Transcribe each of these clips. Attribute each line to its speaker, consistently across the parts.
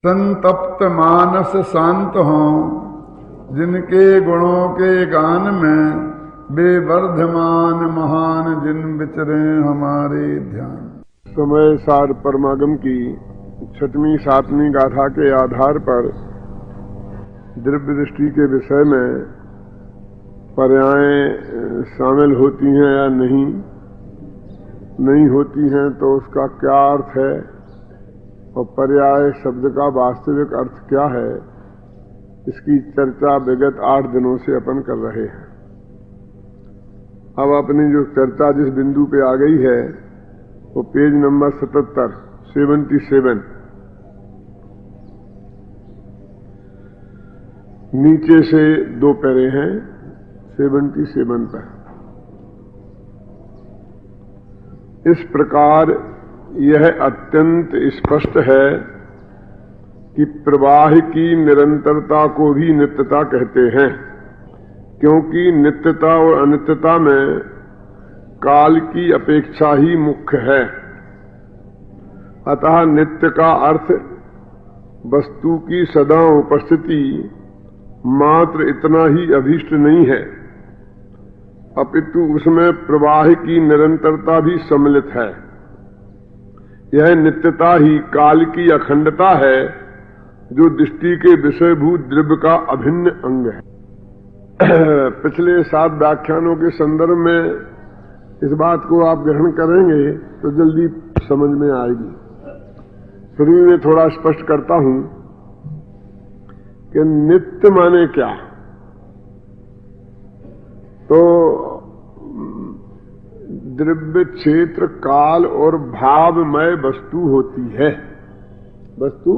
Speaker 1: संतप्त मानस शांत हों, जिनके गुणों के गान में बेवर्धमान महान जिन विचरे हमारे ध्यान।
Speaker 2: समय सार परमागम की छठवीं सातवीं गाथा के आधार पर दिव्य दृष्टि के विषय में पर्यायें शामिल होती हैं या नहीं होती हैं, तो उसका क्या अर्थ है और पर्याय शब्द का वास्तविक अर्थ क्या है, इसकी चर्चा विगत 8 दिनों से अपन कर रहे हैं। अब अपनी जो चर्चा जिस बिंदु पे आ गई है वो पेज नंबर 77 नीचे से 2 पैरे हैं 77 पर। इस प्रकार यह अत्यंत स्पष्ट है कि प्रवाह की निरंतरता को भी नित्यता कहते हैं, क्योंकि नित्यता और अनित्यता में काल की अपेक्षा ही मुख्य है। अतः नित्य का अर्थ वस्तु की सदा उपस्थिति मात्र इतना ही अभीष्ट नहीं है, अपितु उसमें प्रवाह की निरंतरता भी सम्मिलित है। यह नित्यता ही काल की अखंडता है, जो दृष्टि के विषयभूत द्रव्य का अभिन्न अंग है। पिछले 7 व्याख्यानों के संदर्भ में इस बात को आप ग्रहण करेंगे तो जल्दी समझ में आएगी। शुरू में थोड़ा स्पष्ट करता हूं कि नित्य माने क्या। तो द्रव्य क्षेत्र काल और भावमय वस्तु होती है। वस्तु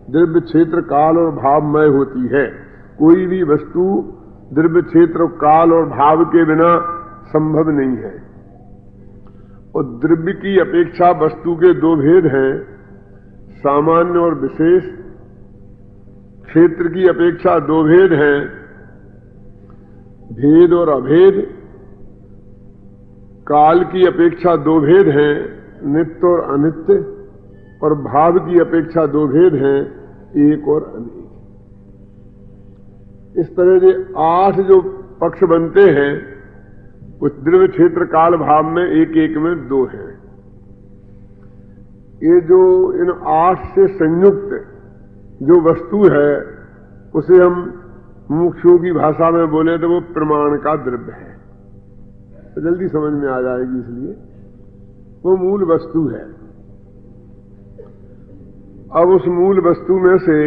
Speaker 2: द्रव्य क्षेत्र काल और भावमय होती है। कोई भी वस्तु द्रव्य क्षेत्र काल और भाव के बिना संभव नहीं है। और द्रव्य की अपेक्षा वस्तु के 2 भेद हैं, सामान्य और विशेष। क्षेत्र की अपेक्षा 2 भेद हैं, भेद और अभेद। काल की अपेक्षा 2 भेद हैं, नित्य और अनित्य। और भाव की अपेक्षा 2 भेद हैं, एक और अनेक। इस तरह से 8 जो पक्ष बनते हैं उस द्रव्य क्षेत्र काल भाव में एक में 2 हैं। ये जो इन 8 से संयुक्त जो वस्तु है उसे हम मुमुक्षुओं की भाषा में बोले तो वो प्रमाण का द्रव्य है, तो जल्दी समझ में आ जाएगी। इसलिए वो मूल वस्तु है। अब उस मूल वस्तु में से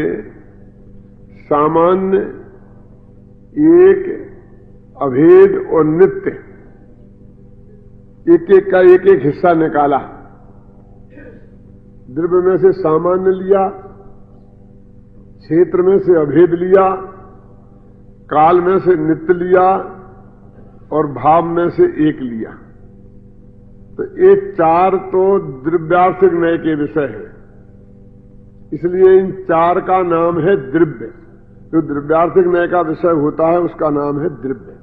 Speaker 2: सामान्य, एक, अभेद और नित्य, एक का एक हिस्सा निकाला। द्रव्य में से सामान्य लिया, क्षेत्र में से अभेद लिया, काल में से नित्य लिया और भाव में से एक लिया। तो ये 4 तो द्रव्यार्थिक न्याय के विषय है, इसलिए इन 4 का नाम है द्रव्य। जो द्रव्यार्थिक न्याय का विषय होता है उसका नाम है द्रव्य।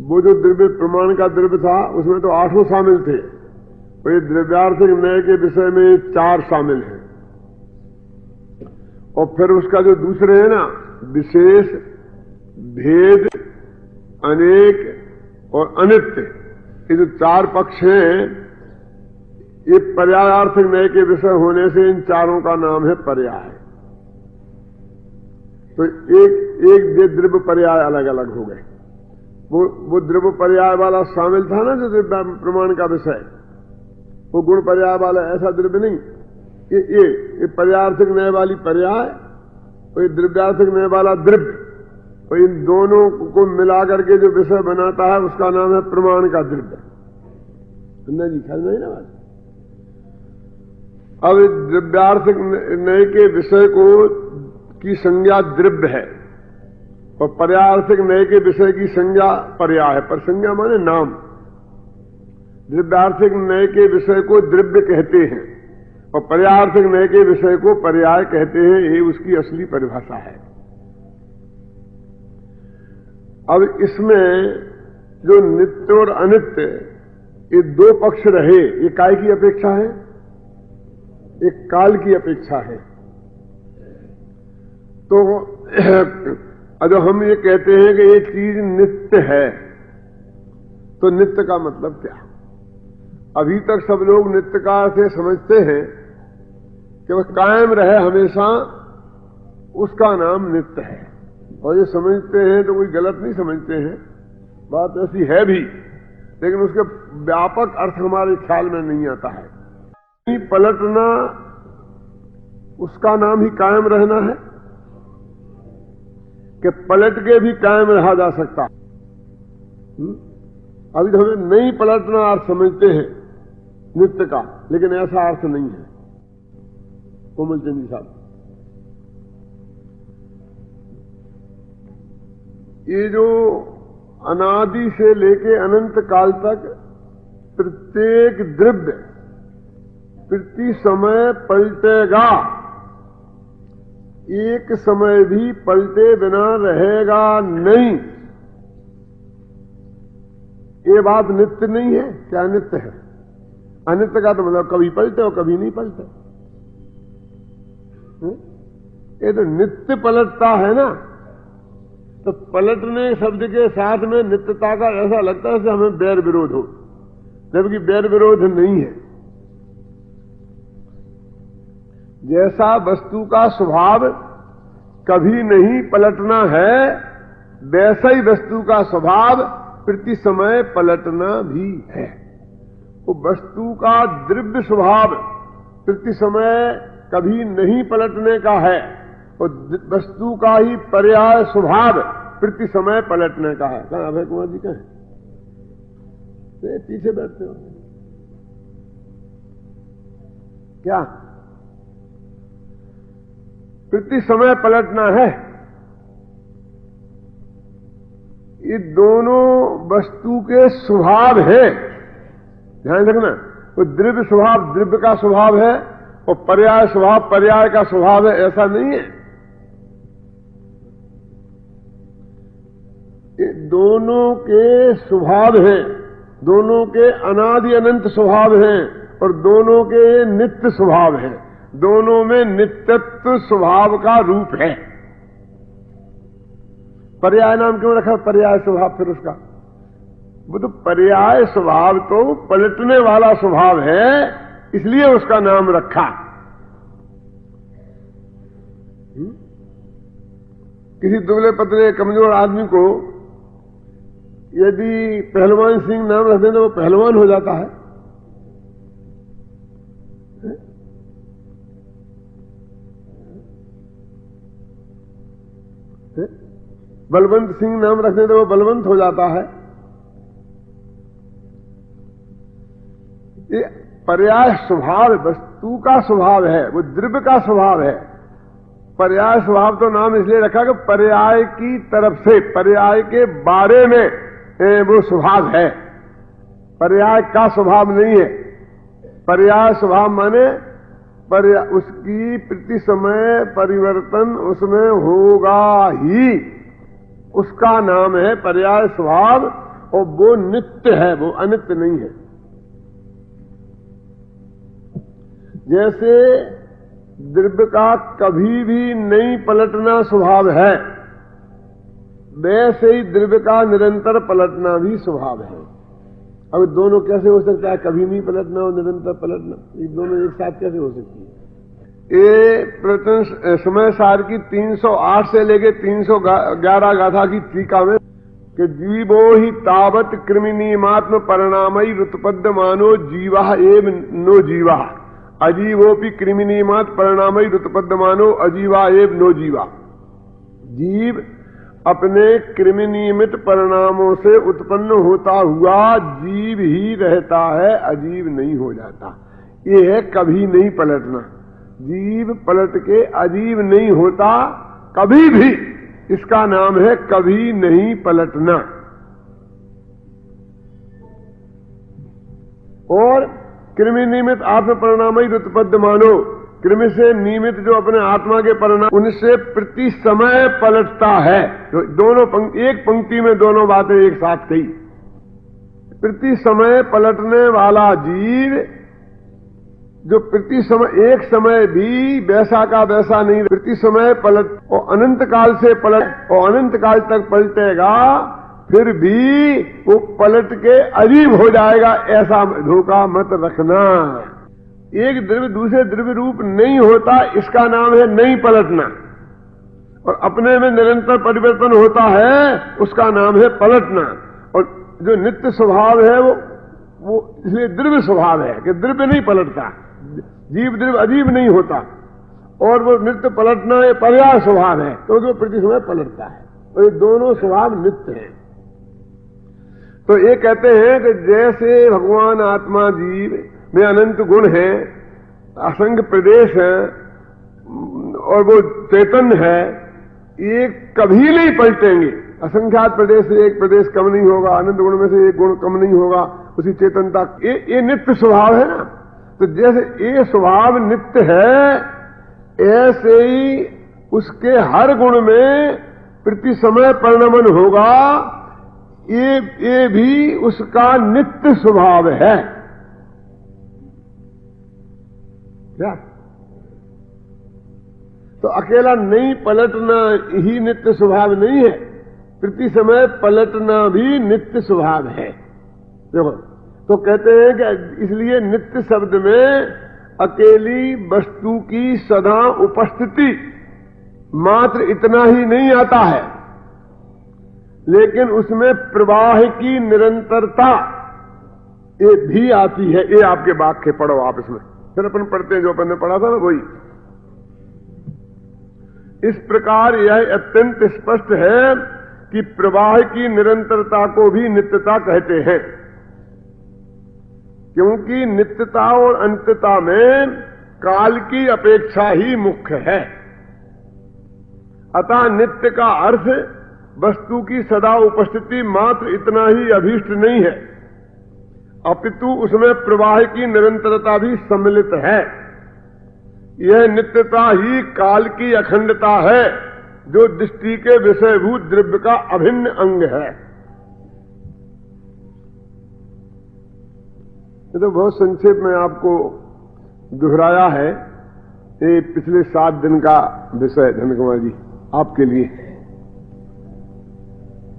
Speaker 2: वो जो द्रव्य प्रमाण का द्रव्य था उसमें तो 8 शामिल थे, और ये द्रव्यार्थिक न्याय के विषय में 4 शामिल हैं। और फिर उसका जो दूसरे है ना, विशेष, भेद, अनेक और अनित्य, ये जो 4 पक्ष हैं, ये पर्यायार्थिक न्याय के विषय होने से इन 4 का नाम है पर्याय। तो एक द्रव्य पर्याय अलग अलग हो गए। वो द्रव्य पर्याय वाला शामिल था ना जो द्रव्य प्रमाण का विषय, वो गुण पर्याय वाला ऐसा द्रव्य नहीं। ये पर्यायार्थिक न्याय वाली पर्याय और ये द्रव्यार्थिक न्याय वाला द्रव्य, और इन दोनों को मिला करके जो विषय बनाता है उसका नाम है प्रमाण का द्रव्य। समझा जी? ख्याल नहीं ना बात? अब द्रव्यार्थिक न्याय के विषय को की संज्ञा द्रव्य है और पर्यायार्थिक न्याय के विषय की संज्ञा पर्याय है। पर संज्ञा माने नाम। द्रव्यार्थिक न्याय के विषय को द्रव्य कहते हैं और पर्यायार्थिक न्याय के विषय को पर्याय कहते हैं। ये उसकी असली परिभाषा है। अब इसमें जो नित्य और अनित्य, ये 2 पक्ष रहे। ये काय की अपेक्षा है? एक काल की अपेक्षा है। तो अगर हम ये कहते हैं कि ये चीज नित्य है, तो नित्य का मतलब क्या? अभी तक सब लोग नित्य का से समझते हैं कि वह कायम रहे हमेशा, उसका नाम नित्य है। और ये समझते हैं तो कोई गलत नहीं समझते हैं, बात ऐसी है भी, लेकिन उसके व्यापक अर्थ हमारे ख्याल में नहीं आता है। पलटना उसका नाम ही कायम रहना है कि पलट के भी कायम रहा जा सकता? अभी तो हमें नहीं पलटना अर्थ समझते हैं नित्य का, लेकिन ऐसा अर्थ नहीं है। कोमल चंद जी साहब, ये जो अनादि से लेके अनंत काल तक प्रत्येक द्रव्य प्रति समय पलटेगा, एक समय भी पलटे बिना रहेगा नहीं, ये बात नित्य नहीं है क्या? नित्य है। अनित्य का तो मतलब कभी पलटे और कभी नहीं पलटे। ये तो नित्य पलटता है ना, तो पलटने शब्द के साथ में नित्यता का ऐसा लगता है जैसे हमें बैर विरोध हो, जबकि बैर विरोध नहीं है। जैसा वस्तु का स्वभाव कभी नहीं पलटना है, वैसा ही वस्तु का स्वभाव प्रति समय पलटना भी है। वो वस्तु का द्रव्य स्वभाव प्रति समय कभी नहीं पलटने का है, और वस्तु का ही पर्याय स्वभाव प्रति समय पलटने का है। कहाँ अभय कुमार जी कहें? पीछे बैठते हो क्या? प्रति समय पलटना है। ये दोनों वस्तु के स्वभाव है, ध्यान रखना। वो द्रव्य स्वभाव द्रव्य का स्वभाव है और पर्याय स्वभाव पर्याय का स्वभाव है, ऐसा नहीं है। ये दोनों के स्वभाव हैं, दोनों के अनादि अनंत स्वभाव हैं और दोनों के नित्य स्वभाव हैं। दोनों में नित्यत्व स्वभाव का रूप है। पर्याय नाम क्यों रखा? पर्याय स्वभाव। फिर उसका वो तो पर्याय स्वभाव तो पलटने वाला स्वभाव है, इसलिए उसका नाम रखा। किसी दुबले पतले कमजोर आदमी को यदि पहलवान सिंह नाम रख दें तो वो पहलवान हो जाता है। बलवंत सिंह नाम रख दें तो वो बलवंत हो जाता है। ये पर्याय स्वभाव वस्तु का स्वभाव है, वो द्रव्य का स्वभाव है। पर्याय स्वभाव तो नाम इसलिए रखा कि पर्याय की तरफ से, पर्याय के बारे में वो स्वभाव है। पर्याय का स्वभाव नहीं है। पर्याय स्वभाव माने उसकी प्रति समय परिवर्तन उसमें होगा ही, उसका नाम है पर्याय स्वभाव, और वो नित्य है, वो अनित्य नहीं है। जैसे द्रव्य का कभी भी नहीं पलटना स्वभाव है, वैसे ही द्रव्य का निरंतर पलटना भी स्वभाव है। अब दोनों कैसे हो सकता है? कभी नहीं पलटना और निरंतर पलटना, ये दोनों एक साथ कैसे हो सकती है? ये प्रत्यन समय सार की 308 से लेके 311 गाथा की टीका में कि जीवो ही तावत कृमिनिमात्म परिणामई रुतपद्यमानो जीवा एव नो जीवा, अजीवोपि कृमिनिमात परिणामई रुतपद्यमानो अजीवा एव नो जीवा। जीव अपने कृमि नियमित परिणामों से उत्पन्न होता हुआ जीव ही रहता है, अजीव नहीं हो जाता। ये है कभी नहीं पलटना। जीव पलट के अजीव नहीं होता कभी भी, इसका नाम है कभी नहीं पलटना। और कृमि नियमित आत्म परिणाम ही उत्पद्यमानो, कृमि से नियमित जो अपने आत्मा के परिणाम, उनसे प्रति समय पलटता है। तो दोनों एक पंक्ति में दोनों बातें एक साथ कही। प्रति समय पलटने वाला जीव जो प्रति समय एक समय भी वैसा का वैसा नहीं, प्रति समय पलट और अनंत काल से पलट और अनंत काल तक पलटेगा, फिर भी वो पलट के अजीब हो जाएगा, ऐसा धोखा मत रखना। एक द्रव्य दूसरे द्रव्य रूप नहीं होता, इसका नाम है नहीं पलटना, और अपने में निरंतर परिवर्तन होता है, उसका नाम है पलटना। और जो नित्य स्वभाव है वो इसलिए द्रव्य स्वभाव है कि द्रव्य नहीं पलटता, जीव द्रव्य अजीब नहीं होता, और वो नित्य पलटना ये पर्याय स्वभाव है, क्योंकि वो प्रति समय पलटता है, और ये दोनों स्वभाव नित्य हैं। तो ये कहते हैं कि जैसे भगवान आत्मा जीव में अनंत गुण है, असंख्य प्रदेश है, और वो चैतन्य है, ये कभी नहीं पलटेंगे। असंख्यात प्रदेश से एक प्रदेश कम नहीं होगा, अनंत गुण में से एक गुण कम नहीं होगा, उसी चेतनता ये नित्य स्वभाव है ना। तो जैसे ये स्वभाव नित्य है, ऐसे ही उसके हर गुण में प्रति समय परिणमन होगा, ये भी उसका नित्य स्वभाव है। क्या? तो अकेला नहीं पलटना ही नित्य स्वभाव नहीं है, प्रति समय पलटना भी नित्य स्वभाव है। देखो, तो कहते हैं कि इसलिए नित्य शब्द में अकेली वस्तु की सदा उपस्थिति मात्र इतना ही नहीं आता है, लेकिन उसमें प्रवाह की निरंतरता ये भी आती है। ये आपके वाक्य पढ़ो आप इसमें, फिर अपन पढ़ते हैं जो अपन ने पढ़ा था ना वही। इस प्रकार यह अत्यंत स्पष्ट है कि प्रवाह की निरंतरता को भी नित्यता कहते हैं, क्योंकि नित्यता और अंतता में काल की अपेक्षा ही मुख्य है। अतः नित्य का अर्थ वस्तु की सदा उपस्थिति मात्र इतना ही अभीष्ट नहीं है, अपितु उसमें प्रवाह की निरंतरता भी सम्मिलित है। यह नित्यता ही काल की अखंडता है, जो दृष्टि के विषयभूत द्रव्य का अभिन्न अंग है। ये तो बहुत संक्षेप में आपको दोहराया है, ये पिछले 7 दिन का विषय धन कुमार जी आपके लिए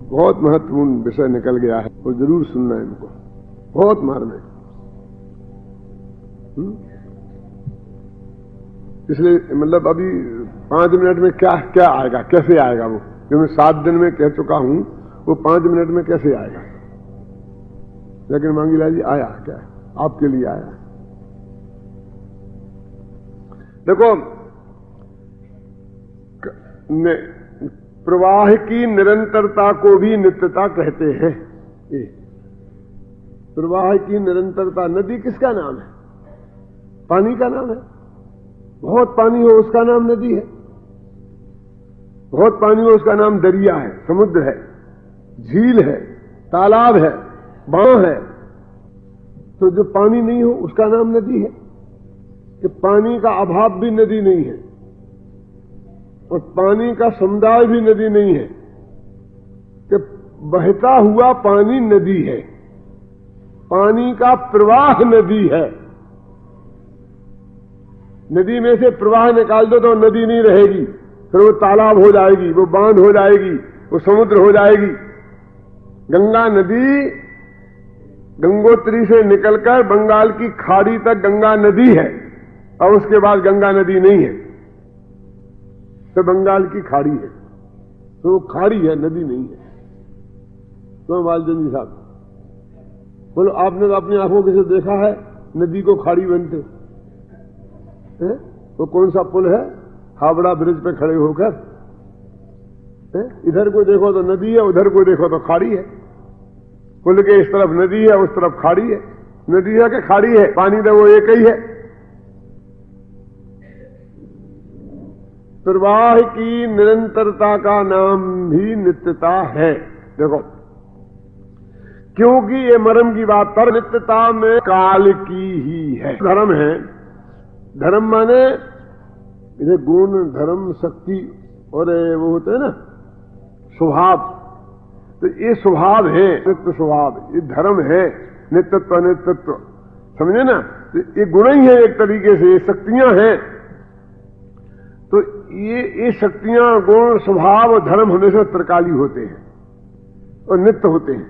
Speaker 2: बहुत महत्वपूर्ण विषय निकल गया है, और जरूर सुनना है इनको, बहुत मार्मिक। इसलिए मतलब अभी 5 मिनट में क्या क्या आएगा, कैसे आएगा वो जो मैं 7 दिन में कह चुका हूं, वो 5 मिनट में कैसे आएगा। लेकिन मांगीलाल जी आया, क्या आपके लिए आया। देखो, प्रवाह की निरंतरता को भी नित्यता कहते हैं। प्रवाह की निरंतरता, नदी किसका नाम है? पानी का नाम है। बहुत पानी हो उसका नाम नदी है, बहुत पानी हो उसका नाम दरिया है, समुद्र है, झील है, तालाब है, बांध है। तो जो पानी नहीं हो उसका नाम नदी है, कि पानी का अभाव भी नदी नहीं है, और पानी का समुदाय भी नदी नहीं है, कि बहता हुआ पानी नदी है, पानी का प्रवाह नदी है। नदी में से प्रवाह निकाल दो तो नदी नहीं रहेगी, फिर वो तालाब हो जाएगी, वो बांध हो जाएगी, वो समुद्र हो जाएगी। गंगा नदी गंगोत्री से निकलकर बंगाल की खाड़ी तक गंगा नदी है, और उसके बाद गंगा नदी नहीं है, तो बंगाल की खाड़ी है, तो वो खाड़ी है, नदी नहीं है। तो बालचंद जी साहब बोलो, आपने तो अपनी आंखों से देखा है नदी को खाड़ी बनते? वो कौन सा पुल है हावड़ा ब्रिज पे खड़े होकर? इधर को देखो तो नदी है, उधर को देखो तो खाड़ी है। पुल के इस तरफ नदी है, उस तरफ खाड़ी है। नदी है कि खाड़ी है, पानी तो वो एक ही है। प्रवाह की निरंतरता का नाम भी नित्यता है। देखो, क्योंकि ये मरम की बात पर नित्यता में काल की ही है। धर्म है, धर्म माने इधर गुण, धर्म, शक्ति और वो होते हैं ना स्वभाव, तो ये स्वभाव है नित्य स्वभाव, ये धर्म है नित्यत्व। नित्यत्व समझे ना, तो ये गुण ही है एक तरीके से, ये शक्तियां हैं। तो ये शक्तियां, गुण, स्वभाव और धर्म हमेशा त्रिकाली होते हैं और नित्य होते हैं।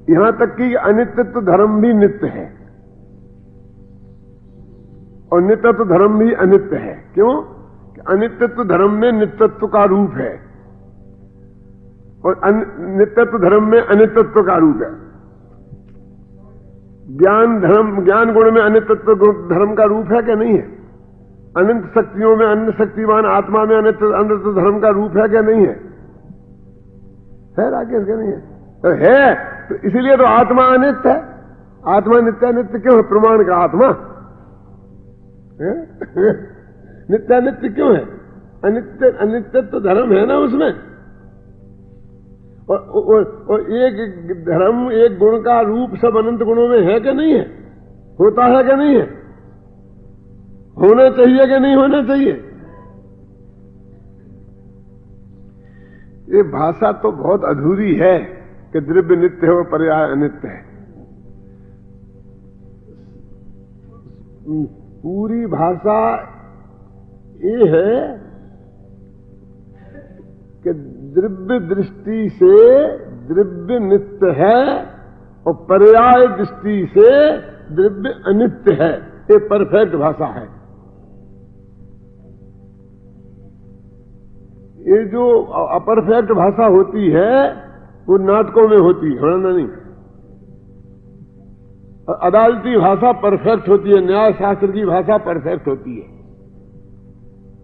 Speaker 2: यहां तक कि अनित्यत्व धर्म भी नित्य है और नित्यत्व धर्म भी अनित्य है। क्यों? अनित्यत्व धर्म में नित्यत्व का रूप है और नित्यत्व धर्म में अनित्यत्व का रूप है। ज्ञान गुण में अनित्यत्व धर्म का रूप है कि नहीं है? अनंत शक्तियों में अन्य शक्तिमान आत्मा में अनित्य धर्म का रूप है कि नहीं है? राकेश क्या नहीं है? तो है, तो इसीलिए तो आत्मा अनित्य है। आत्मा नित्य नित्य क्यों है? प्रमाण का आत्मा नित्यानित्य क्यों है? अनित्यत्व धर्म है ना उसमें। और एक धर्म, एक गुण का रूप सब अनंत गुणों में है कि नहीं है? होता है कि नहीं है? होना चाहिए कि नहीं होना चाहिए? ये भाषा तो बहुत अधूरी है कि द्रव्य नित्य है और पर्याय अनित्य है। पूरी भाषा ये है कि द्रव्य दृष्टि से द्रव्य नित्य है और पर्याय दृष्टि से द्रव्य अनित्य है। ये परफेक्ट भाषा है। ये जो अपरफेक्ट भाषा होती है वो नाटकों में होती है, नहीं। अदालती भाषा परफेक्ट होती है, न्याय शास्त्र की भाषा परफेक्ट होती है।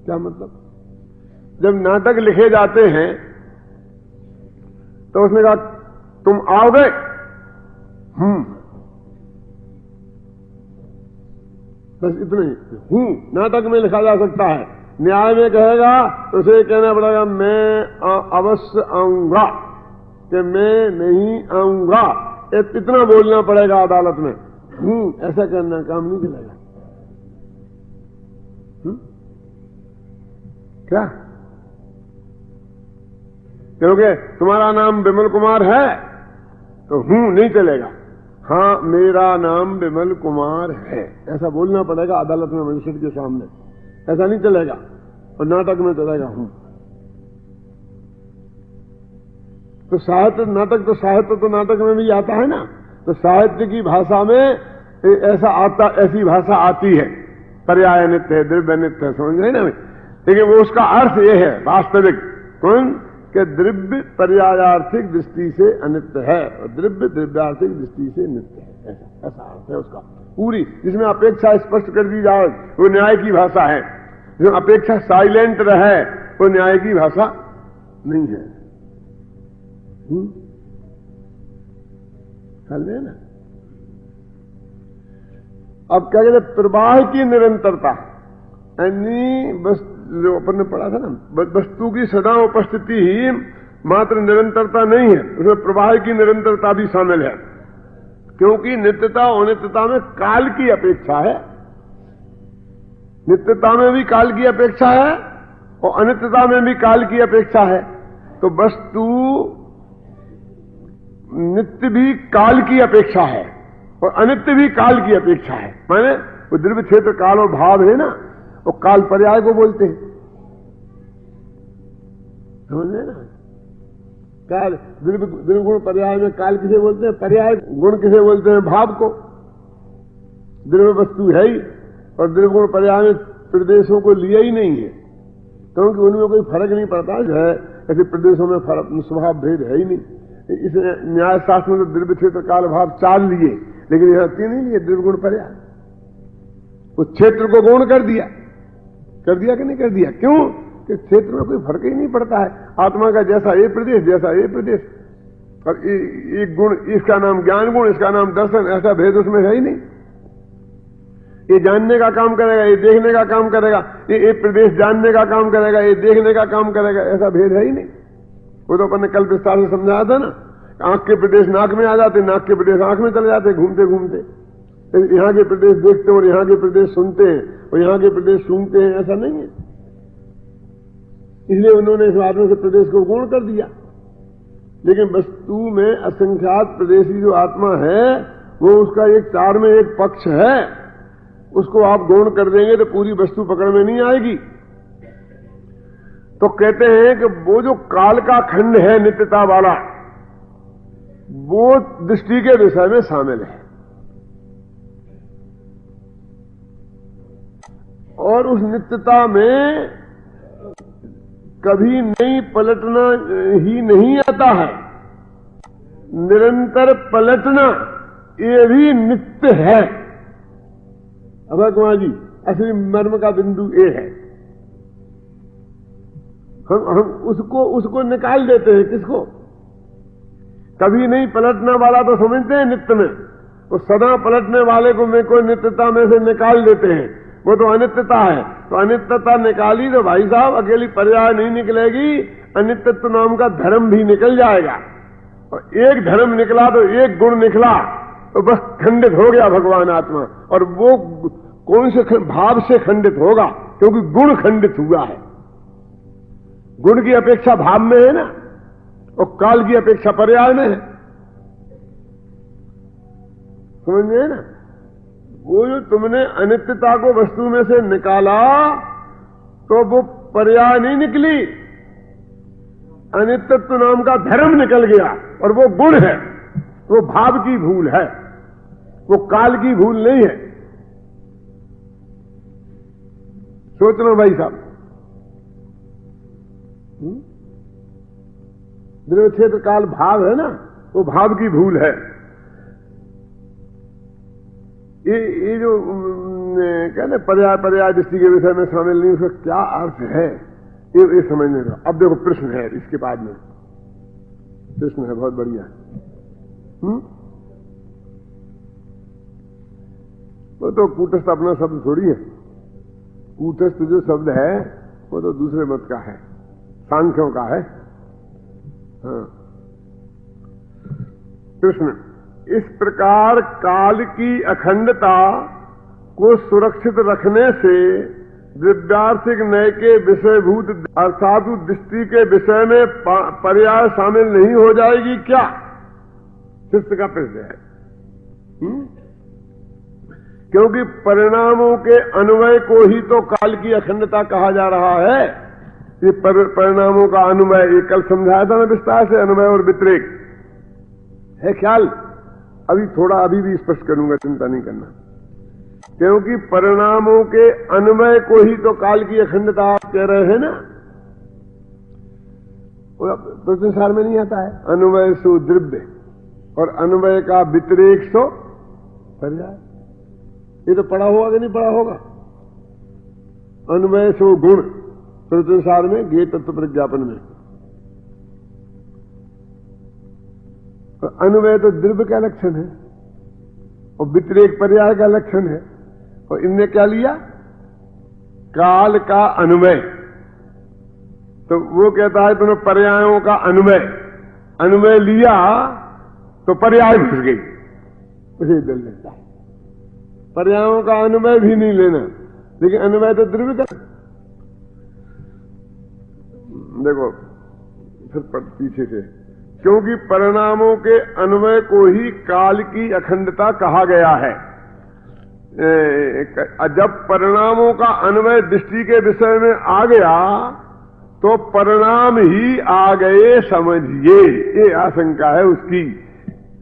Speaker 2: क्या मतलब? जब नाटक लिखे जाते हैं तो उसने कहा तुम आओगे? बस इतना ही नाटक में लिखा जा सकता है। न्याय में कहेगा तो उसे कहना पड़ेगा मैं अवश्य आऊंगा, कि मैं नहीं आऊंगा। इतना बोलना पड़ेगा अदालत में। ऐसा करना काम नहीं चलेगा। क्या? क्योंकि तुम्हारा नाम विमल कुमार है तो नहीं चलेगा। हाँ, मेरा नाम विमल कुमार है, ऐसा बोलना पड़ेगा अदालत में, मजिस्ट्रेट के सामने। ऐसा नहीं चलेगा। और नाटक में चलेगा तो साहित्य, नाटक तो साहित्य तो नाटक में भी आता है ना। तो साहित्य की भाषा में ऐसी भाषा आती है, पर्याय नित्य है, द्रव्य नित्य है, समझ रहे ना? लेकिन वो उसका अर्थ ये है वास्तविक कि द्रव्य पर्यायार्थिक दृष्टि से अनित्य है और द्रव्य द्रव्यार्थिक दृष्टि से नित्य है। ऐसा अर्थ है उसका पूरी, जिसमें अपेक्षा स्पष्ट कर दी जाए वो न्याय की भाषा है। जिसमें अपेक्षा साइलेंट रहे वो न्याय की भाषा नहीं है। चल रहे ना? अब क्या कहते? प्रवाह की निरंतरता, यानी बस जो अपन ने पढ़ा था ना, वस्तु की सदा उपस्थिति ही मात्र निरंतरता नहीं है, उसमें प्रवाह की निरंतरता भी शामिल है। क्योंकि नित्यता और अनित्यता में काल की अपेक्षा है। नित्यता में भी काल की अपेक्षा है और अनित्यता में भी काल की अपेक्षा है। तो वस्तु नित्य भी काल की अपेक्षा है और अनित्य भी काल की अपेक्षा है। माने वो द्रव्य क्षेत्र काल और भाव है ना, वो काल पर्याय को बोलते हैं, समझ रहे ना? काल द्रव्य गुण पर्याय में काल किसे बोलते हैं? पर्याय गुण किसे बोलते हैं? भाव को। द्रव्य वस्तु है ही और द्रव्य गुण पर्याय में प्रदेशों को लिया ही नहीं है, क्योंकि उनमें कोई फर्क नहीं पड़ता है। ऐसे प्रदेशों में स्वभाव भेद है ही नहीं। इस न्याय शास्त्र में तो द्रव्य क्षेत्र काल भाव 4 लिए, लेकिन यहां 3 नहीं लिए, द्रव्य गुण पर्याय। उस क्षेत्र को गौण कर दिया कि नहीं कर दिया? क्यों? कि क्षेत्र में कोई फर्क ही नहीं पड़ता है। आत्मा का जैसा ये प्रदेश, जैसा ये प्रदेश। और एक गुण, इसका नाम ज्ञान गुण, इसका नाम दर्शन, ऐसा भेद उसमें है ही नहीं। ये जानने का काम करेगा, ये देखने का काम करेगा, ये प्रदेश जानने का काम करेगा, ये देखने का काम करेगा, ऐसा भेद है ही नहीं। वो तो अपन ने कल विस्तार से समझाया था ना, आंख के प्रदेश नाक में आ जाते, नाक के प्रदेश आंख में चले जाते, घूमते घूमते। यहाँ के प्रदेश देखते हैं और यहाँ के प्रदेश सुनते हैं और यहाँ के प्रदेश सुनते हैं, ऐसा नहीं है। इसलिए उन्होंने इस आत्मा से प्रदेश को गुण कर दिया। लेकिन वस्तु में असंख्यात प्रदेशी जो आत्मा है वो उसका एक चार में एक पक्ष है, उसको आप गौण कर देंगे तो पूरी वस्तु पकड़ में नहीं आएगी। तो कहते हैं कि वो जो काल का खंड है नित्यता वाला, वो दृष्टि के विषय में शामिल है, और उस नित्यता में कभी नहीं पलटना ही नहीं आता है, निरंतर पलटना ये भी नित्य है। अब कुमार जी, असली मर्म का बिंदु ये है, हम उसको निकाल देते हैं। किसको? कभी नहीं पलटने वाला तो समझते हैं नित्य में, तो सदा पलटने वाले को नित्यता में से निकाल देते हैं, वो तो अनित्यता है। तो अनित्यता निकाली तो भाई साहब अकेली पर्याय नहीं निकलेगी, अनित्यत्व नाम का धर्म भी निकल जाएगा। और एक धर्म निकला तो एक गुण निकला तो बस खंडित हो गया भगवान आत्मा। और वो कौन से भाव से खंडित होगा? क्योंकि गुण खंडित हुआ है। गुण की अपेक्षा भाव में है ना, और काल की अपेक्षा पर्याय में है। समझ में है ना? वो जो तुमने अनित्यता को वस्तु में से निकाला तो वो पर्याय नहीं निकली, अनित्यत्व नाम का धर्म निकल गया, और वो गुण है। वो भाव की भूल है, वो काल की भूल नहीं है। सोच लो भाई साहब, द्रव्य क्षेत्र काल भाव है ना, वो भाव की भूल है। ये जो कहते पर्याय दृष्टि के विषय में शामिल नहीं, उसका क्या अर्थ है ये समझने का। अब देखो प्रश्न है, इसके बाद में प्रश्न है बहुत बढ़िया। वो तो कूटस्थ अपना शब्द थोड़ी है। कूटस्थ जो शब्द है वो तो दूसरे मत का है, सांख्यों का है। हाँ। प्रश्न, इस प्रकार काल की अखंडता को सुरक्षित रखने से द्रव्यार्थिक नय के विषयभूत अर्थात दृष्टि के विषय में पर्याय शामिल नहीं हो जाएगी क्या? शिष्य का प्रश्न है। क्योंकि परिणामों के अन्वय को ही तो काल की अखंडता कहा जा रहा है। ये परिणामों का अन्वय, ये कल समझाया था ना विस्तार से, अन्वय और व्यतिरेक है ख्याल। अभी भी स्पष्ट करूंगा, चिंता नहीं करना। क्योंकि परिणामों के अन्वय को ही तो काल की अखंडता आप कह रहे हैं ना, तो संसार में नहीं आता है। अन्वय सो द्रव्य और अन्वय का व्यतिरेक सो पर्याय। ये तो पढ़ा होगा कि नहीं पढ़ा होगा? अन्वय सो गुण संसार में ज्ञेय तत्व प्रज्ञापन में। तो अन्वय तो द्रव्य का लक्षण है और व्यतिरेक पर्याय का लक्षण है। और इनने क्या लिया? काल का अन्वय। तो वो कहता है तुमने पर्यायों का अन्वय लिया तो पर्याय घुस गई, उसे दल लेता है। पर्यायों का अन्वय भी नहीं लेना, लेकिन अन्वय तो द्रव्य का। देखो फिर पीछे से, क्योंकि परिणामों के अन्वय को ही काल की अखंडता कहा गया है। जब परिणामों का अन्वय दृष्टि के विषय में आ गया तो परिणाम ही आ गए समझिए। ये आशंका है उसकी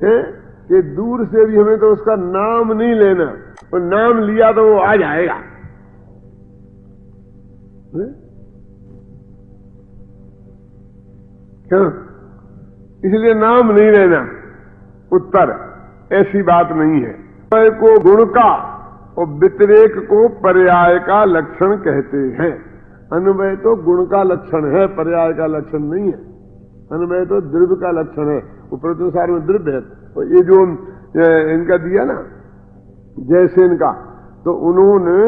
Speaker 2: कि दूर से भी हमें तो उसका नाम नहीं लेना, और नाम लिया तो वो आ जाएगा। क्यों? इसलिए नाम नहीं लेना। उत्तर, ऐसी बात नहीं है। अन्वय को गुण का और व्यतिरेक को पर्याय का लक्षण कहते हैं। अन्वय तो गुण का लक्षण है, पर्याय का लक्षण नहीं है। अन्वय तो द्रव्य का लक्षण है, वो प्रत्युसार में द्रव्य है। और ये जो इनका दिया ना जैसे इनका, तो उन्होंने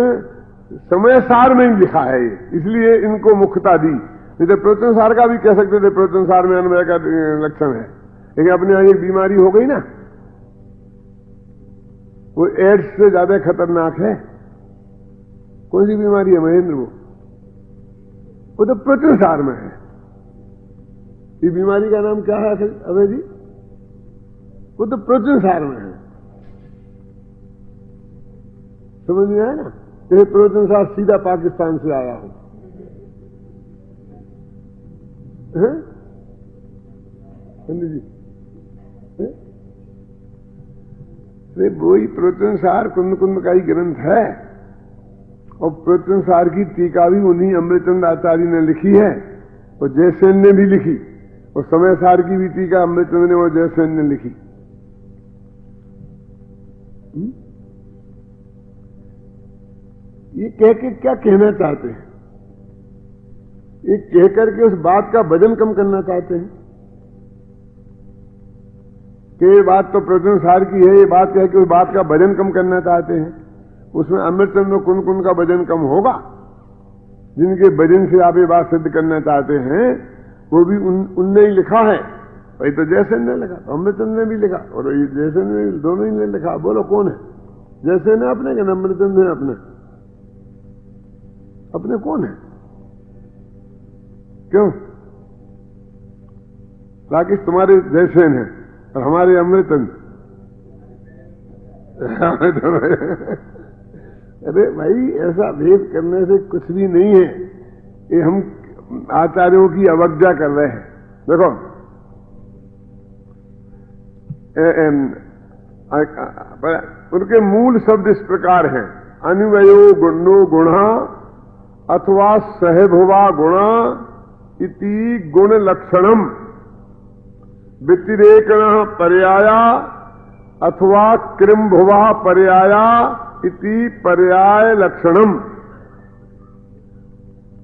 Speaker 2: समय सार में ही लिखा है, इसलिए इनको मुख्यता दी। नहीं तो प्रत्युसार का भी कह सकते थे, प्रत्युसार में अन्वय का लक्षण है। लेकिन अपने यहां एक बीमारी हो गई ना, वो एड्स से ज्यादा खतरनाक है। कौन सी बीमारी है महेंद्र? वो तो प्रत्युसार में है। ये बीमारी का नाम क्या है अभय जी? वो तो प्रत्युसार में है। समझ में आया ना? ये प्रवचन साहब सीधा पाकिस्तान से आया हूं, पंडित जी। वही प्रवचन सार कुंद कुंद का ही ग्रंथ है, और प्रवचन सार की टीका भी उन्हीं अमृतचंद आचार्य ने लिखी है, और जयसेन ने भी लिखी, और समय सार की भी टीका अमृतचंद ने और जयसेन ने लिखी। ये कह के क्या कहना चाहते हैं? ये कह करके उस बात का वजन कम करना चाहते हैं कि ये बात तो प्रवचन सार की है, ये बात कह के उस बात का वजन कम करना चाहते हैं। उसमें अमृतचंद और कुंद कुंद का वजन कम होगा। जिनके वजन से आप ये बात सिद्ध करना चाहते हैं वो भी उनने ही लिखा है। भाई तो जयसेन ने लिखा, अमृतचंद ने भी लिखा, और जयसेन ने दोनों ही ने लिखा। बोलो कौन है? जयसेन ने अपने कि अमृतचंद ने अपने? अपने कौन है? क्यों? राकेश तुम्हारे जयसेन है और हमारे अमृतचंद। अरे भाई ऐसा भेद करने से कुछ भी नहीं है, ये हम आचार्यों की अवज्ञा कर रहे हैं। देखो उनके मूल शब्द इस प्रकार हैं, अन्वयो गुणो गुणा अथवा सहभुवा गुणा इति गुण लक्षणम व्यतिरेकण पर्याया अथवा कृम्भुवा पर्याया इति पर्याय लक्षणम।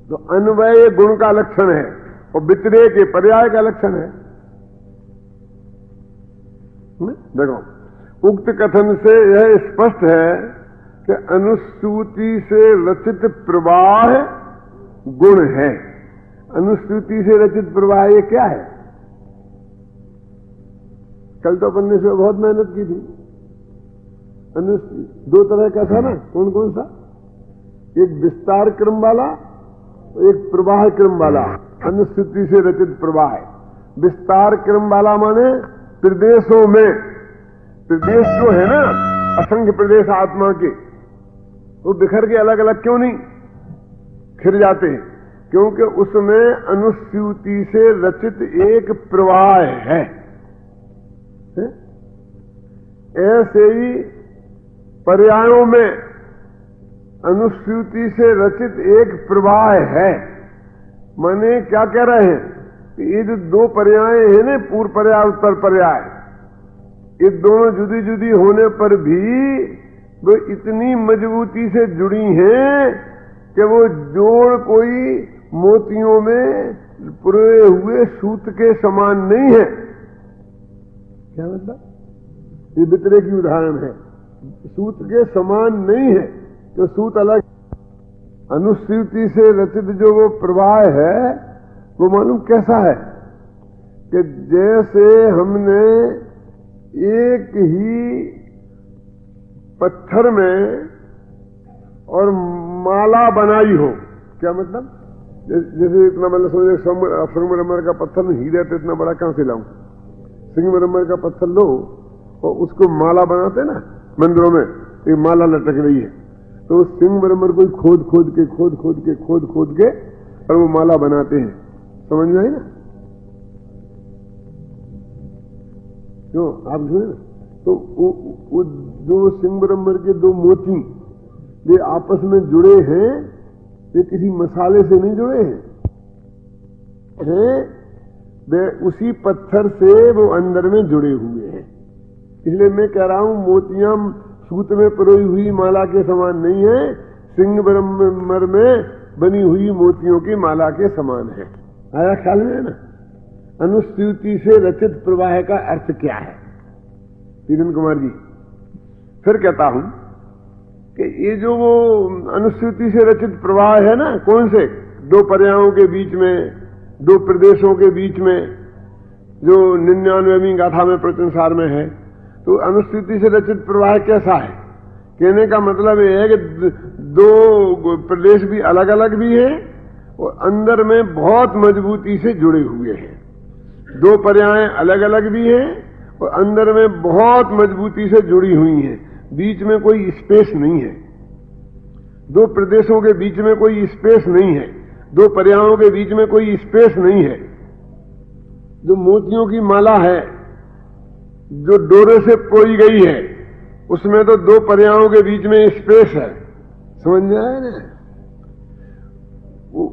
Speaker 2: तो अन्वय गुण का लक्षण है और व्यतिरेक पर्याय का लक्षण है। देखो उक्त कथन से यह स्पष्ट है कि अनुश्रुति से रचित प्रवाह गुण है। अनुश्रुति से रचित प्रवाह ये क्या है? कल तो अपन ने बहुत मेहनत की थी। दो तरह का था ना, कौन कौन सा? एक विस्तार क्रम वाला और एक प्रवाह क्रम वाला। अनुश्रुति से रचित प्रवाह है। विस्तार क्रम वाला माने प्रदेशों में, प्रदेश जो है ना, असंख्य प्रदेश आत्मा के, वो बिखर के अलग अलग क्यों नहीं खिर जाते हैं? क्योंकि उसमें अनुश्रुति से रचित एक प्रवाह है। ऐसे ही पर्यायों में अनुश्रुति से रचित एक प्रवाह है। माने क्या कह रहे हैं? ये जो दो पर्याय हैं ना, पूर्व पर्याय उत्तर पर्याय, ये दोनों जुदी जुदी होने पर भी वो इतनी मजबूती से जुड़ी हैं कि वो जोड़ कोई मोतियों में पुरोए हुए सूत के समान नहीं है। क्या मतलब? ये बितरे की उदाहरण है। सूत के समान नहीं है, तो सूत अलग। अनुश्रुति से रचित जो वो प्रवाह है वो मालूम कैसा है कि जैसे हमने एक ही पत्थर में और माला बनाई हो। क्या मतलब? जैसे इतना मतलब समझे संगमरमर का पत्थर में हीरे तो इतना बड़ा कहां से लाऊं? संगमरमर का पत्थर लो और उसको माला बनाते ना मंदिरों में, एक माला लटक रही है, तो उस संगमरमर को खोद खोद के और वो माला बनाते हैं। समझ में आई ना? क्यों आप सुने ना? तो वो जो संगमरमर के दो मोती ये आपस में जुड़े हैं, ये किसी मसाले से नहीं जुड़े हैं, वे उसी पत्थर से वो अंदर में जुड़े हुए हैं। इसलिए मैं कह रहा हूं मोतियां सूत में पिरोई हुई माला के समान नहीं है, संगमरमर में बनी हुई मोतियों की माला के समान है। आया ख्याल में ना? अनुश्रुति से रचित प्रवाह का अर्थ क्या है? किरण कुमार जी फिर कहता हूं कि ये जो वो अनुश्रुति से रचित प्रवाह है ना, कौन से? दो पर्यायों के बीच में, दो प्रदेशों के बीच में, जो 99वीं गाथा में प्रवचन सार में है। तो अनुश्रुति से रचित प्रवाह कैसा है? कहने का मतलब यह है कि दो प्रदेश भी अलग अलग भी हैं और अंदर में बहुत मजबूती से जुड़े हुए हैं। दो पर्याय अलग अलग भी हैं और अंदर में बहुत मजबूती से जुड़ी हुई हैं, बीच में कोई स्पेस नहीं है। दो प्रदेशों के बीच में कोई स्पेस नहीं है, दो पर्यायों के बीच में कोई स्पेस नहीं है। जो मोतियों की माला है जो डोरे से पोई गई है, उसमें तो दो पर्यायों के बीच में स्पेस है, समझ में आया ना?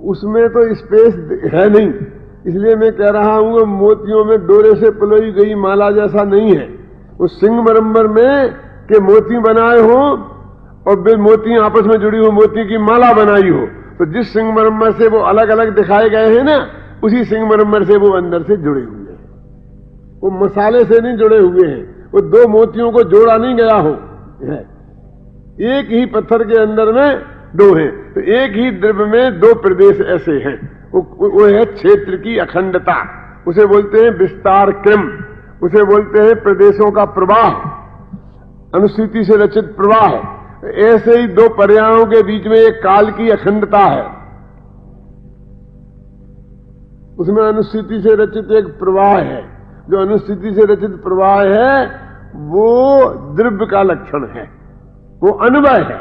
Speaker 2: उसमें तो स्पेस है नहीं, इसलिए मैं कह रहा हूं मोतियों में डोरे से पिलोई गई माला जैसा नहीं है। वो सिंगमरमर में के मोती बनाए हो और वे मोती आपस में जुड़ी हो मोती की माला बनाई हो, तो जिस सिंगमरमर से वो अलग अलग दिखाए गए हैं ना, उसी सिंगमरमर से वो अंदर से जुड़े हुए हैं। वो मसाले से नहीं जुड़े हुए हैं, वो दो मोतियों को जोड़ा नहीं गया हो, एक ही पत्थर के अंदर में दो हैं। तो एक ही द्रव्य में दो प्रदेश ऐसे हैं। वो है क्षेत्र की अखंडता, उसे बोलते हैं विस्तार क्रम, उसे बोलते हैं प्रदेशों का प्रवाह, अनुसूची से रचित प्रवाह। ऐसे ही दो पर्यायों के बीच में एक काल की अखंडता है, उसमें अनुसूची से रचित एक प्रवाह है। जो अनुसूची से रचित प्रवाह है वो द्रव्य का लक्षण है, वो अन्वय है,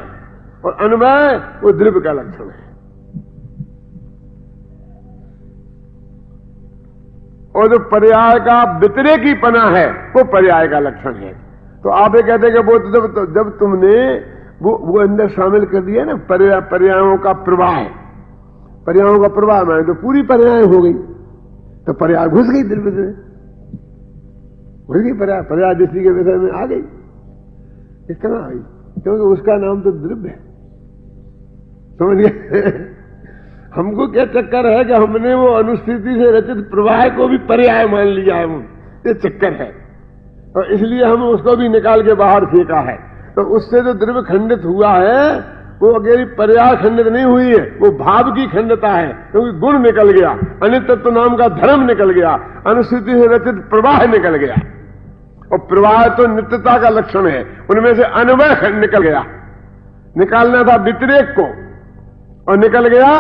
Speaker 2: और अन्वय वो द्रव्य का लक्षण है। और जो पर्याय का व्यतिरेकीपना है वो पर्याय का लक्षण है। तो आप ये कहते हैं कि वो जब तुमने वो अंदर शामिल कर दिया ना पर्यायों का प्रवाह, पर्यायों का प्रवाह में तो पूरी पर्याय हो गई, तो पर्याय घुस गई द्रव्य में, घुस गई पर्याय दृष्टि के विषय में आ गई। इस तरह आई क्योंकि उसका नाम तो द्रव्य है, समझ गए? हमको क्या चक्कर है कि हमने वो अनुस्थिति से रचित प्रवाह को भी पर्याय मान लिया है, ये चक्कर है, और इसलिए हम उसको भी निकाल के बाहर फेंका है। तो उससे जो द्रव्य खंडित हुआ है वो अकेली पर्याय खंडित नहीं हुई है, वो भाव की खंडता है, क्योंकि गुण निकल गया, अनित्यत्व नाम का धर्म निकल गया, अनुस्थिति से रचित प्रवाह निकल गया। और प्रवाह तो नित्यता का लक्षण है, उनमें से अन्वय निकल गया, निकालना था व्यतिरेक को और निकल गया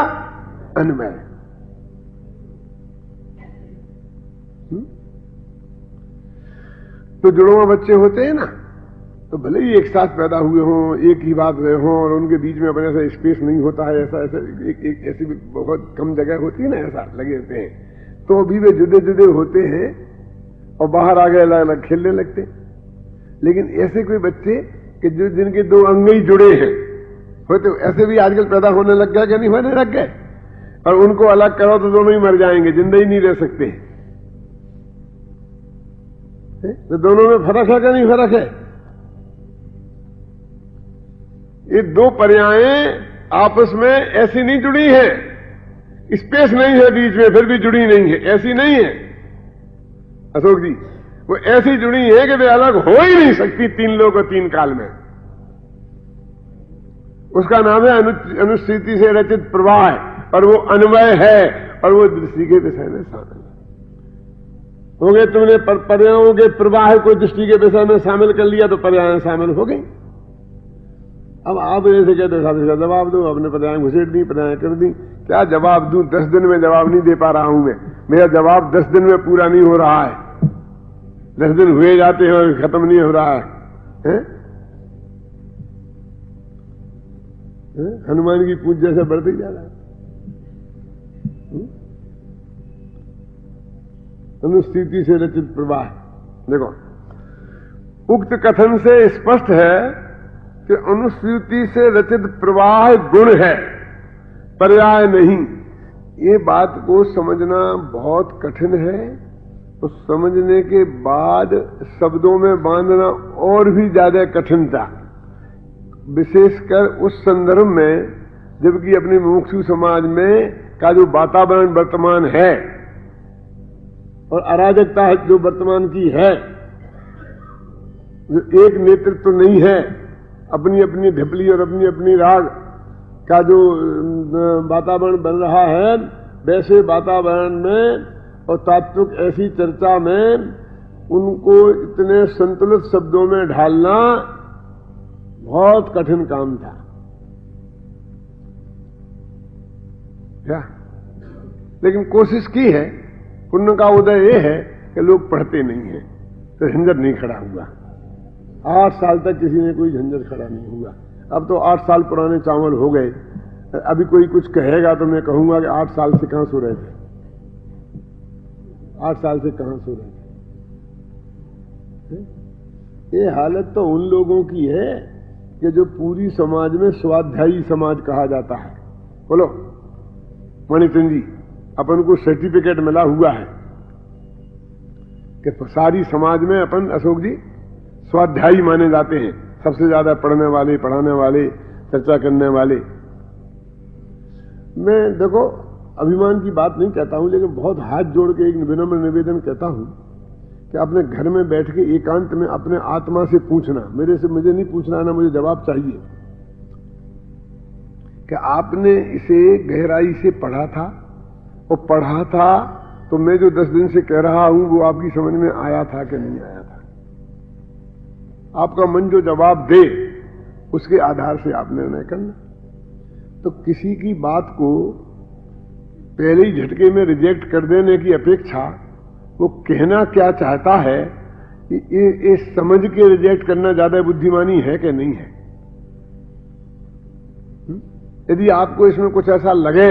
Speaker 2: अन्वय। तो जुड़वा बच्चे होते हैं ना, तो भले ही एक साथ पैदा हुए हों, एक ही बात रहे हों, और उनके बीच में अपने ऐसा स्पेस नहीं होता है, ऐसा एक ऐसी बहुत कम जगह होती है ना, ऐसा लगे होते हैं, तो भी वे जुदे जुदे होते हैं और बाहर आगे अलग अलग खेलने लगते। लेकिन ऐसे कोई बच्चे कि जो जिनके दो अंग ही जुड़े हैं होते, ऐसे भी आजकल पैदा होने लग गया कि नहीं होने लग गए, और उनको अलग करो तो दोनों ही मर जाएंगे, जिंदा ही नहीं रह सकते। तो दोनों में फर्क है कि नहीं फर्क है? ये दो पर्यायें आपस में ऐसी नहीं जुड़ी हैं, स्पेस नहीं है बीच में, फिर भी जुड़ी नहीं है, ऐसी नहीं है अशोक जी, वो ऐसी जुड़ी है कि वे अलग हो ही नहीं सकती तीन लोग और तीन काल में। उसका नाम है अनुस्थिति से रचित प्रवाह, और वो अन्वय है, और वो दृष्टि के विषय में शामिल हो गए। तुमने पर्यायों के प्रवाह को दृष्टि के विषय में शामिल कर लिया तो पर्याय शामिल हो गई। अब आप ऐसे कहते साथ जवाब दो, अपने पर्याय घुसेट दी, पर्याय कर दी। क्या जवाब दूं? 10 दिन में जवाब नहीं दे पा रहा हूं मैं, मेरा जवाब 10 दिन में पूरा नहीं हो रहा है, 10 दिन हुए जाते हैं और खत्म नहीं हो रहा है? हनुमान की पूछ जैसे बढ़ते जा रहा है। अनुस्थिति से रचित प्रवाह, देखो उक्त कथन से स्पष्ट है कि अनुस्थिति से रचित प्रवाह गुण है, पर्याय नहीं। ये बात को समझना बहुत कठिन है, तो समझने के बाद शब्दों में बांधना और भी ज्यादा कठिन था, विशेषकर उस संदर्भ में जबकि अपने मुमुक्षु समाज में का जो वातावरण वर्तमान है और अराजकता जो वर्तमान की है, जो एक नेतृत्व तो नहीं है, अपनी अपनी ढिपली और अपनी अपनी राग का जो वातावरण बन रहा है, वैसे वातावरण में और तात्विक ऐसी चर्चा में उनको इतने संतुलित शब्दों में ढालना बहुत कठिन काम था क्या? लेकिन कोशिश की है। पुण्य का उदय ये है कि लोग पढ़ते नहीं हैं, तो झंझट नहीं खड़ा हुआ। 8 साल तक किसी ने कोई झंझट खड़ा नहीं हुआ। अब तो 8 साल पुराने चावल हो गए। अभी कोई कुछ कहेगा तो मैं कहूंगा कि 8 साल से कहां सो रहे थे, 8 साल से कहां सो रहे थे। ये हालत तो उन लोगों की है कि जो पूरी समाज में स्वाध्यायी समाज कहा जाता है। बोलो मणिचंद जी, अपन को सर्टिफिकेट मिला हुआ है कि सारी समाज में अपन अशोक जी स्वाध्यायी माने जाते हैं, सबसे ज्यादा पढ़ने वाले, पढ़ाने वाले, चर्चा करने वाले। मैं देखो अभिमान की बात नहीं कहता हूं, लेकिन बहुत हाथ जोड़ के एक विनम्र निवेदन कहता हूं कि अपने घर में बैठ के एकांत में अपने आत्मा से पूछना, मुझे नहीं पूछना ना, मुझे जवाब चाहिए कि आपने इसे गहराई से पढ़ा था, और पढ़ा था तो मैं जो 10 दिन से कह रहा हूं वो आपकी समझ में आया था कि नहीं आया था। आपका मन जो जवाब दे उसके आधार से आप निर्णय करना। तो किसी की बात को पहले ही झटके में रिजेक्ट कर देने की अपेक्षा वो कहना क्या चाहता है ये समझ के रिजेक्ट करना ज्यादा बुद्धिमानी है कि नहीं है। यदि आपको इसमें कुछ ऐसा लगे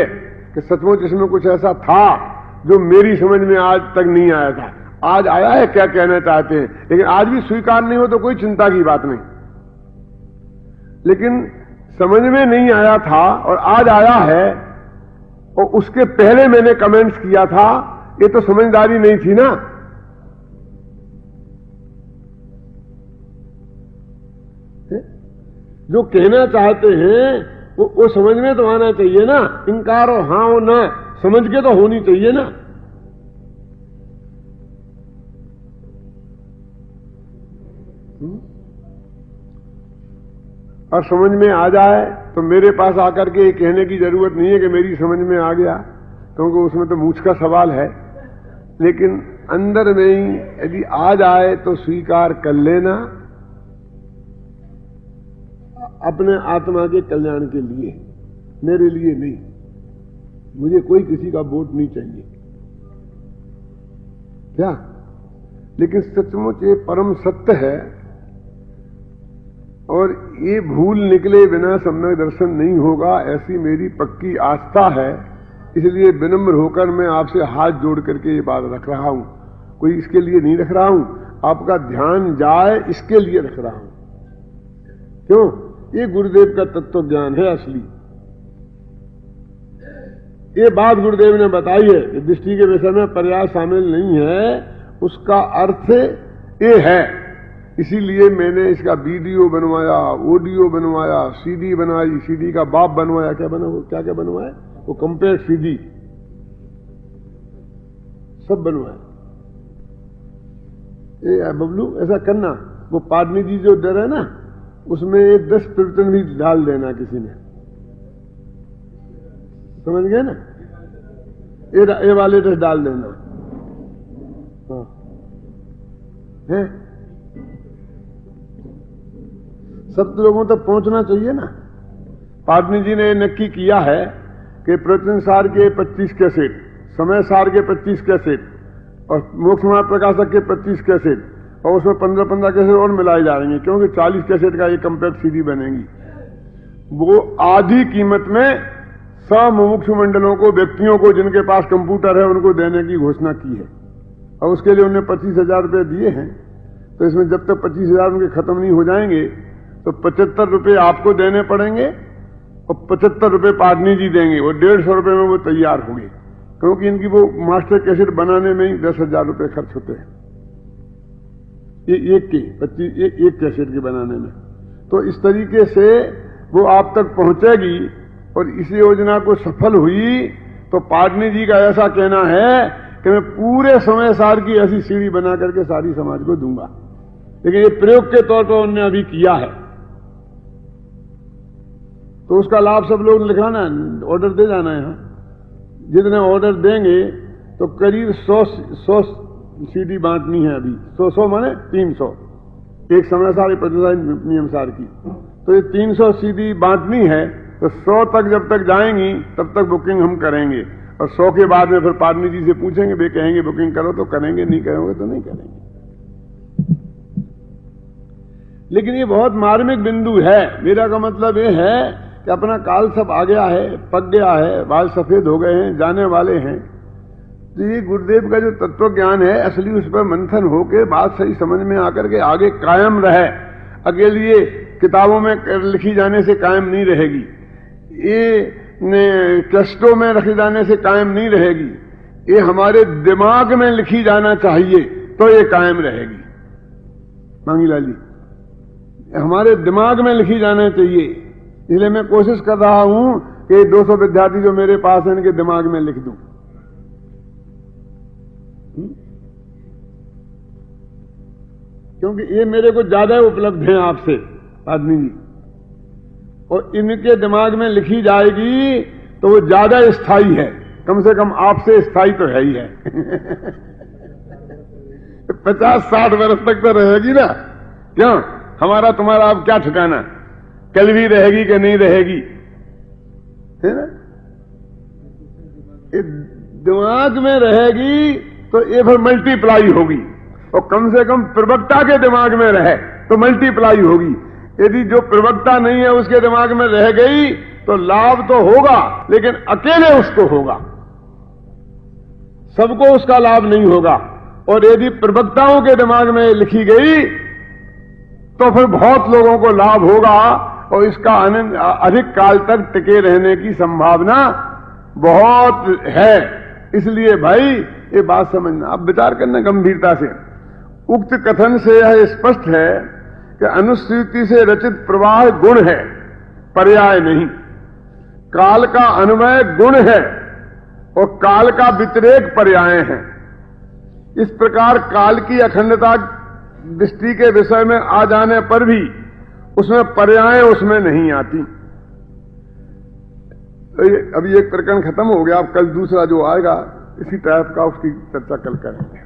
Speaker 2: कि सचमुच इसमें कुछ ऐसा था जो मेरी समझ में आज तक नहीं आया था, आज आया है, क्या कहना चाहते हैं, लेकिन आज भी स्वीकार नहीं हो तो कोई चिंता की बात नहीं। लेकिन समझ में नहीं आया था और आज आया है, और उसके पहले मैंने कमेंट्स किया था, ये तो समझदारी नहीं थी ना। जो कहना चाहते हैं वो समझ में तो आना चाहिए ना। इनकार हो हाँ हो ना, समझ के तो होनी चाहिए ना। और समझ में आ जाए तो मेरे पास आकर के कहने की जरूरत नहीं है कि मेरी समझ में आ गया, क्योंकि उसमें तो मूछ का सवाल है। लेकिन अंदर में ही यदि आ जाए तो स्वीकार कर लेना, अपने आत्मा के कल्याण के लिए, मेरे लिए नहीं। मुझे कोई किसी का वोट नहीं चाहिए क्या, लेकिन सचमुच ये परम सत्य है और ये भूल निकले बिना सम्यक दर्शन नहीं होगा, ऐसी मेरी पक्की आस्था है। इसलिए विनम्र होकर मैं आपसे हाथ जोड़ करके ये बात रख रहा हूं। कोई इसके लिए नहीं रख रहा हूं, आपका ध्यान जाए इसके लिए रख रहा हूं। क्यों? ये गुरुदेव का तत्व ज्ञान है असली। ये बात गुरुदेव ने बताई है कि दृष्टि के विषय में पर्याय शामिल नहीं है, उसका अर्थ ये है। इसीलिए मैंने इसका वीडियो बनवाया, ऑडियो बनवाया, सीडी बनाई, सीडी का बाप बनवाया, क्या बनवाया, वो कंपेयर सीडी सब बनवाया। ये बबलू ऐसा करना, वो पादनी जी जो डर है ना, उसमें 10 प्रवचन भी डाल देना किसी ने, समझ गए ना। ये वाले 10 डाल देना। हाँ है, सब लोगों तक पहुंचना चाहिए ना। पादनी जी ने नक्की किया है कि प्रवचन सार के 25 कैसेट, समय सार के 25 कैसेट और मोक्ष मार्ग प्रकाशक के 25 कैसेट, और उसमें 15-15 कैसेट और मिलाए जाएंगे, क्योंकि 40 कैसेट का एक कंपैक्ट सीडी बनेगी। वो आधी कीमत में मुमुक्षु मंडलों को, व्यक्तियों को जिनके पास कंप्यूटर है उनको देने की घोषणा की है, और उसके लिए उन्हें 25,000 रुपये दिए हैं। तो इसमें जब तक 25,000 उनके खत्म नहीं हो जाएंगे तो 75 रुपये आपको देने पड़ेंगे और 75 रुपये पादनी जी देंगे, वो 150 रुपये में वो तैयार होंगे, क्योंकि इनकी वो मास्टर कैसेट बनाने में ही 10,000 रुपये खर्च होते हैं एक कैसेट के बनाने में। तो इस तरीके से वो आप तक पहुंचेगी, और इस योजना को सफल हुई तो पादनी जी का ऐसा कहना है कि मैं पूरे समय सार की ऐसी सीढ़ी बना करके सारी समाज को दूंगा। लेकिन ये प्रयोग के तौर पर उन्होंने अभी किया है, तो उसका लाभ सब लोग लिखाना, ऑर्डर दे जाना है। यहां जितने ऑर्डर देंगे तो करीब 100 सीडी बांटनी है अभी। 100 माने 300, एक समय सार, नियम सार की। तो ये 300 सीडी बांटनी है, तो 100 तक जब तक जाएंगी तब तक बुकिंग हम करेंगे, और 100 के बाद में फिर पादनी जी से पूछेंगे, वे कहेंगे बुकिंग करो तो करेंगे, नहीं करोगे तो नहीं करेंगे। लेकिन ये बहुत मार्मिक बिंदु है। मेरा का मतलब ये है कि अपना काल सब आ गया है, पक गया है, बाल सफेद हो गए हैं, जाने वाले हैं। तो ये गुरुदेव का जो तत्व ज्ञान है असली, उस पर मंथन होके बात सही समझ में आकर के आगे कायम रहे। अकेले ये किताबों में लिखी जाने से कायम नहीं रहेगी, ये कैसेटों में रखे जाने से कायम नहीं रहेगी, ये हमारे दिमाग में लिखी जाना चाहिए तो ये कायम रहेगी। मांगीलाल जी, हमारे दिमाग में लिखी जाना चाहिए। इसलिए मैं कोशिश कर रहा हूं कि 200 विद्यार्थी जो मेरे पास हैं इनके दिमाग में लिख दूं। क्योंकि ये मेरे को ज्यादा उपलब्ध हैं आपसे आदमी जी, और इनके दिमाग में लिखी जाएगी तो वो ज्यादा स्थायी है, कम से कम आपसे स्थायी तो है ही है। 50-60 वर्ष तक तो रहेगी ना। क्यों, हमारा तुम्हारा अब क्या ठिकाना, कल भी रहेगी कि नहीं रहेगी, है ना। ये दिमाग में रहेगी तो ये फिर मल्टीप्लाई होगी, और कम से कम प्रवक्ता के दिमाग में रहे तो मल्टीप्लाई होगी। यदि जो प्रवक्ता नहीं है उसके दिमाग में रह गई तो लाभ तो होगा, लेकिन अकेले उसको होगा, सबको उसका लाभ नहीं होगा। और यदि प्रवक्ताओं के दिमाग में लिखी गई तो फिर बहुत लोगों को लाभ होगा, और इसका अधिक काल तक टिके रहने की संभावना बहुत है। इसलिए भाई ये बात समझना, अब विचार करना गंभीरता से। उक्त कथन से यह स्पष्ट है कि अनुश्रुति से रचित प्रवाह गुण है, पर्याय नहीं। काल का अन्वय गुण है और काल का व्यतिरेक पर्याय है। इस प्रकार काल की अखंडता दृष्टि के विषय में आ जाने पर भी उसमें पर्याय उसमें नहीं आती। अभी एक प्रकरण खत्म हो गया, अब कल दूसरा जो आएगा इसी टाइप का, उसकी चर्चा कल करेंगे।